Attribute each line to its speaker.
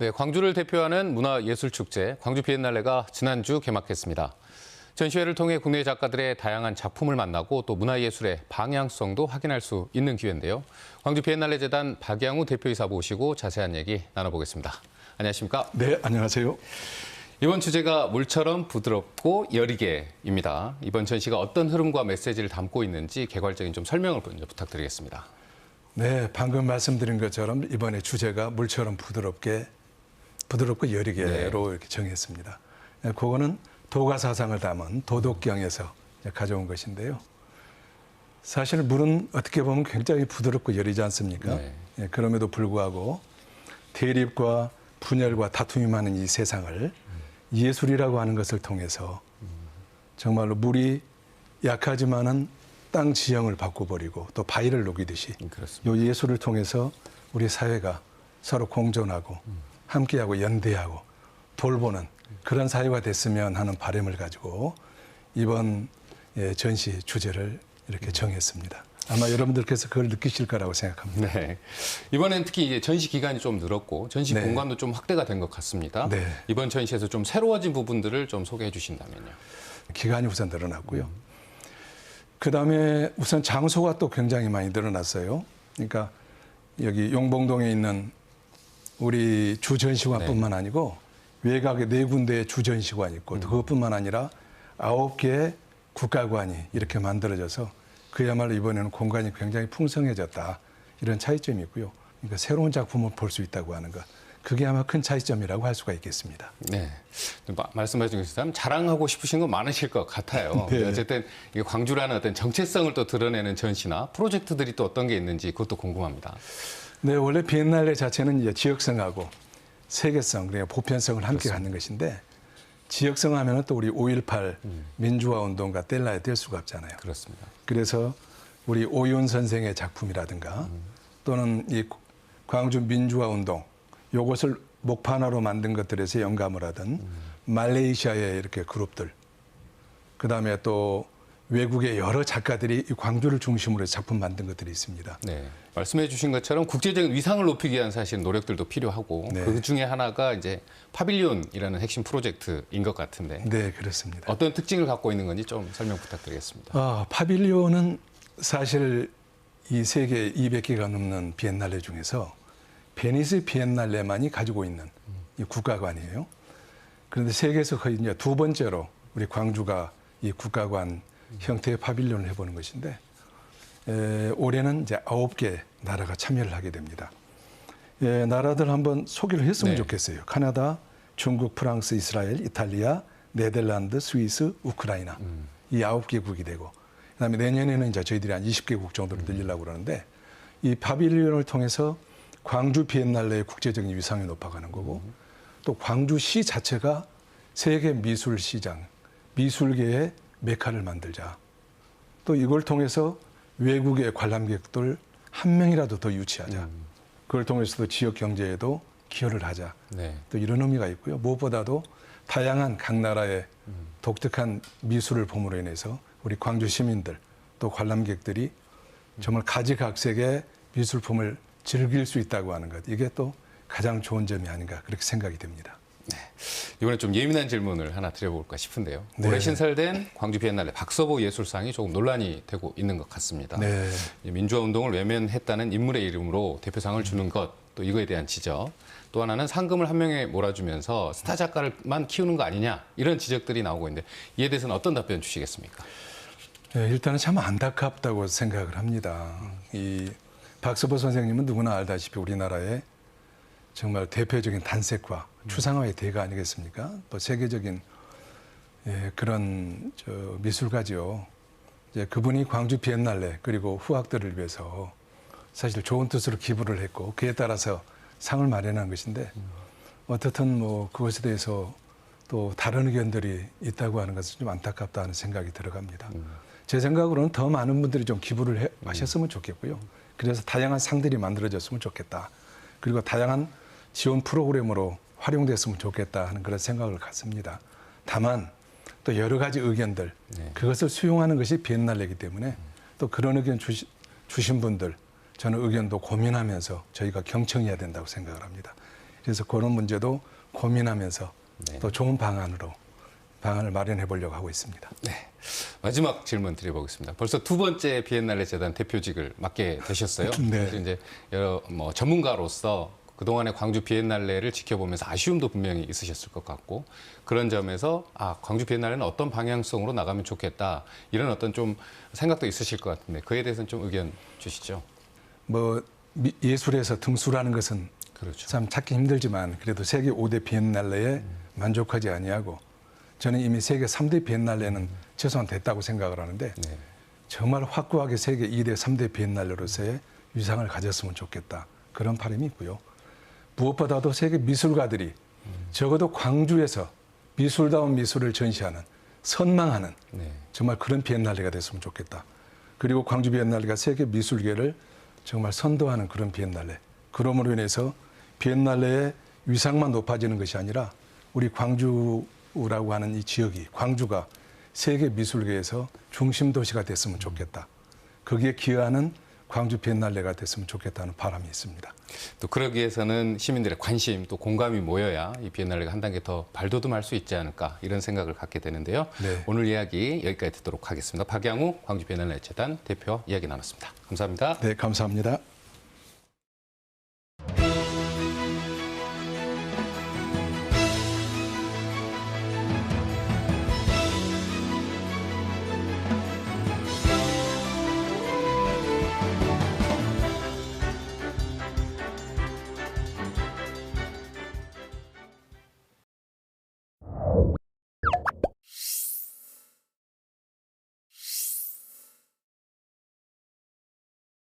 Speaker 1: 네, 광주를 대표하는 문화예술축제 광주 비엔날레가 지난주 개막했습니다. 전시회를 통해 국내 작가들의 다양한 작품을 만나고 또 문화예술의 방향성도 확인할 수 있는 기회인데요. 광주 비엔날레 재단 박양우 대표이사 모시고 자세한 얘기 나눠보겠습니다. 안녕하십니까?
Speaker 2: 네, 안녕하세요.
Speaker 1: 이번 주제가 물처럼 부드럽고 여리게입니다. 이번 전시가 어떤 흐름과 메시지를 담고 있는지 개괄적인 좀 설명을 먼저 부탁드리겠습니다.
Speaker 2: 네, 방금 말씀드린 것처럼 이번에 주제가 물처럼 부드럽고 여리게로 이렇게 정했습니다. 그거는 도가 사상을 담은 도덕경에서 가져온 것인데요. 사실 물은 어떻게 보면 굉장히 부드럽고 여리지 않습니까?
Speaker 1: 네.
Speaker 2: 그럼에도 불구하고 대립과 분열과 다툼이 많은 이 세상을 예술이라고 하는 것을 통해서 정말로 물이 약하지만은 땅 지형을 바꿔버리고 또 바위를 녹이듯이
Speaker 1: 그렇습니다.
Speaker 2: 이 예술을 통해서 우리 사회가 서로 공존하고 함께하고 연대하고 돌보는 그런 사회가 됐으면 하는 바람을 가지고 이번 전시 주제를 이렇게 정했습니다. 아마 여러분들께서 그걸 느끼실 거라고 생각합니다.
Speaker 1: 네. 이번엔 특히 이제 전시 기간이 좀 늘었고 전시
Speaker 2: 네.
Speaker 1: 공간도 좀 확대가 된 것 같습니다.
Speaker 2: 네.
Speaker 1: 이번 전시에서 좀 새로워진 부분들을 좀 소개해 주신다면요.
Speaker 2: 기간이 우선 늘어났고요. 그다음에 우선 장소가 또 굉장히 많이 늘어났어요. 그러니까 여기 용봉동에 있는 우리 주전시관뿐만 아니고 외곽에 4군데의 주전시관이 있고 또 그것뿐만 아니라 9개의 국가관이 이렇게 만들어져서 그야말로 이번에는 공간이 굉장히 풍성해졌다. 이런 차이점이 있고요. 그러니까 새로운 작품을 볼 수 있다고 하는 것. 그게 아마 큰 차이점이라고 할 수가 있겠습니다.
Speaker 1: 네. 말씀하신 것처럼 자랑하고 싶으신 건 많으실 것 같아요.
Speaker 2: 네.
Speaker 1: 어쨌든 이게 광주라는 어떤 정체성을 또 드러내는 전시나 프로젝트들이 또 어떤 게 있는지 그것도 궁금합니다.
Speaker 2: 네, 원래 비엔날레 자체는 이제 지역성하고 세계성, 그러니까 보편성을 함께 갖는 것인데 지역성 하면은 또 우리 5.18 민주화 운동과 뗄래야 뗄 수가 없잖아요.
Speaker 1: 그렇습니다.
Speaker 2: 그래서 우리 오윤 선생의 작품이라든가 또는 이 광주 민주화 운동 요것을 목판화로 만든 것들에서 영감을 하던 말레이시아의 이렇게 그룹들 그다음에 또 외국의 여러 작가들이 이 광주를 중심으로 작품 만든 것들이 있습니다.
Speaker 1: 네. 말씀해 주신 것처럼 국제적인 위상을 높이기 위한 사실 노력들도 필요하고
Speaker 2: 네.
Speaker 1: 그 중에 하나가 이제 파빌리온이라는 핵심 프로젝트인 것 같은데
Speaker 2: 네, 그렇습니다.
Speaker 1: 어떤 특징을 갖고 있는 건지 좀 설명 부탁드리겠습니다.
Speaker 2: 파빌리온은 사실 이 세계 200개가 넘는 비엔날레 중에서 베니스 비엔날레만이 가지고 있는 이 국가관이에요. 그런데 세계에서 거의 이제 2번째로 우리 광주가 이 국가관 형태의 파빌리온을 해보는 것인데 올해는 이제 9개 나라가 참여를 하게 됩니다. 나라들 한번 소개를 했으면 좋겠어요. 카나다, 중국, 프랑스, 이스라엘, 이탈리아, 네덜란드, 스위스, 우크라이나 이 9개국이 되고 그다음에 내년에는 이제 저희들이 한 20개국 정도로 늘리려고 그러는데 이 파빌리온을 통해서 광주 비엔날레의 국제적인 위상이 높아가는 거고 또 광주시 자체가 세계 미술 시장, 미술계의 메카를 만들자. 또 이걸 통해서 외국의 관람객들 한 명이라도 더 유치하자. 그걸 통해서도 지역 경제에도 기여를 하자.
Speaker 1: 네.
Speaker 2: 또 이런 의미가 있고요. 무엇보다도 다양한 각 나라의 독특한 미술을 봄으로 인해서 우리 광주 시민들 또 관람객들이 정말 가지각색의 미술품을 즐길 수 있다고 하는 것. 이게 또 가장 좋은 점이 아닌가 그렇게 생각이 됩니다.
Speaker 1: 네. 이번에 좀 예민한 질문을 하나 드려볼까 싶은데요.
Speaker 2: 네.
Speaker 1: 올해 신설된 광주 비엔날레 박서보 예술상이 조금 논란이 되고 있는 것 같습니다.
Speaker 2: 네.
Speaker 1: 민주화 운동을 외면했다는 인물의 이름으로 대표상을 주는 것, 또 이거에 대한 지적. 또 하나는 상금을 한 명에 몰아주면서 스타 작가를만 키우는 거 아니냐 이런 지적들이 나오고 있는데 이에 대해서는 어떤 답변 주시겠습니까?
Speaker 2: 네, 일단은 참 안타깝다고 생각을 합니다. 이 박서보 선생님은 누구나 알다시피 우리나라의 정말 대표적인 단색과 추상화의 대가 아니겠습니까? 또 세계적인 그런 미술가죠. 이제 그분이 광주 비엔날레 그리고 후학들을 위해서 사실 좋은 뜻으로 기부를 했고 그에 따라서 상을 마련한 것인데 어떻든 뭐 그것에 대해서 또 다른 의견들이 있다고 하는 것은 좀 안타깝다는 생각이 들어갑니다. 제 생각으로는 더 많은 분들이 좀 기부를 하셨으면 좋겠고요. 그래서 다양한 상들이 만들어졌으면 좋겠다. 그리고 다양한 지원 프로그램으로 활용됐으면 좋겠다 하는 그런 생각을 갖습니다. 다만 또 여러 가지 의견들 그것을 수용하는 것이 비엔날레이기 때문에 또 그런 의견 주신 분들 저는 의견도 고민하면서 저희가 경청해야 된다고 생각을 합니다. 그래서 그런 문제도 고민하면서
Speaker 1: 네.
Speaker 2: 또 좋은 방안을 마련해 보려고 하고 있습니다.
Speaker 1: 네. 마지막 질문 드려보겠습니다. 벌써 두 번째 비엔날레 재단 대표직을 맡게 되셨어요.
Speaker 2: 네.
Speaker 1: 그래서 이제 여러 전문가로서 그동안의 광주 비엔날레를 지켜보면서 아쉬움도 분명히 있으셨을 것 같고 그런 점에서 광주 비엔날레는 어떤 방향성으로 나가면 좋겠다 이런 어떤 좀 생각도 있으실 것 같은데 그에 대해서는 좀 의견 주시죠.
Speaker 2: 예술에서 등수라는 것은
Speaker 1: 그렇죠.
Speaker 2: 참 찾기 힘들지만 그래도 세계 5대 비엔날레에 만족하지 아니하고 저는 이미 세계 3대 비엔날레는 최소한 됐다고 생각을 하는데
Speaker 1: 네.
Speaker 2: 정말 확고하게 세계 2대, 3대 비엔날레로서의 위상을 가졌으면 좋겠다. 그런 바람이 있고요. 무엇보다도 세계 미술가들이 적어도 광주에서 미술다운 미술을 전시하는, 선망하는
Speaker 1: 네.
Speaker 2: 정말 그런 비엔날레가 됐으면 좋겠다. 그리고 광주 비엔날레가 세계 미술계를 정말 선도하는 그런 비엔날레. 그러므로 인해서 비엔날레의 위상만 높아지는 것이 아니라 우리 광주라고 하는 이 지역이, 광주가 세계 미술계에서 중심 도시가 됐으면 좋겠다. 거기에 기여하는 광주 비엔날레가 됐으면 좋겠다는 바람이 있습니다.
Speaker 1: 또 그러기 위해서는 시민들의 관심 또 공감이 모여야 이 비엔날레가 한 단계 더 발돋움할 수 있지 않을까 이런 생각을 갖게 되는데요.
Speaker 2: 네.
Speaker 1: 오늘 이야기 여기까지 듣도록 하겠습니다. 박양우 광주 비엔날레 재단 대표와 이야기 나눴습니다. 감사합니다.
Speaker 2: 네, 감사합니다.